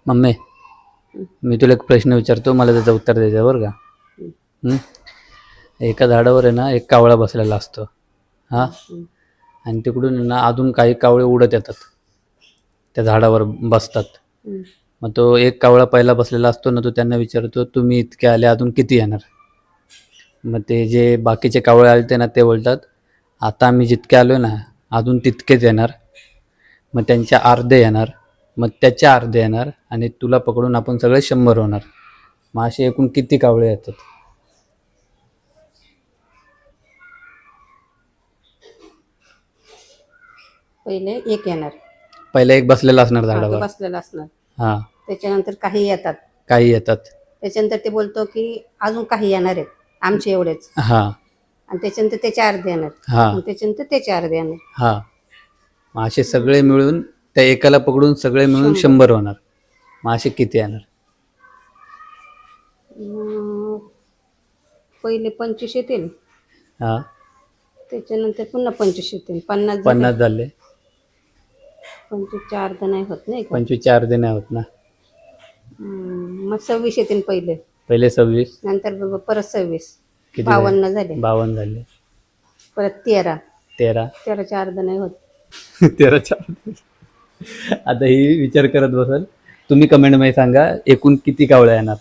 Mummy, मी तुला एक प्रश्न विचारतो, मला त्याचं उत्तर द्यायचं बरं का. हं? एका झाडावर आहे ना एक कावळा बसलेला असतो. हां, आणि तिकडून आहे ना अजून काही कावळे उडत येतात, त्या झाडावर बसतात. मग तो एक कावळा पहिला बसलेला असतो ना, तो त्यांना विचारतो, तुम्ही इतके आले, अजून किती येणार? मग ते जे बाकीचे कावळे आले ते ना, ते बोलतात, आता आम्ही जितके आलो ना, अजून तितकेच येणार. मग त्यांच्या अर्धे येणार, मग त्याच्या अर्धे येणार, आणि तुला पकडून आपण सगळे 100 होणार. मग असे एकूण किती कावळे येतात? पहिले एक येणार, पहिला एक बसलेला असणार तो झाडावर. बसलेला असणार. हां, त्याच्यानंतर काही येतात. काही येतात. त्याच्यानंतर ते बोलतो की अजून काही येणार आहेत आमचे एवढेच. हां आणि त्याच्यानंतर त्याचे अर्धे येणार. हां आणि त्याच्यानंतर त्याचे अर्धे येणार. हां मग असे सगळे मिळून त्या एकाला पकडून सगळे मिळून 100 होणार. मग असे किती येणार? पहिले 25 येतील, हां, त्याच्यानंतर पुन्हा 25 येतील, 50 50 झाले. 25च्या अर्ध नाही होत नाही का? 25च्या अर्धे नाही होत ना. मग 26 येतील पहिले, पहिले 26, नंतर परत 26, किती 52 झाले, 52 झाले, परत 13, 13. 13च्या अर्ध नाही होत. 13च्या आता ही विचार करत बसाल तुम्ही, कमेंटमध्ये सांगा एकूण किती कावळे येणार.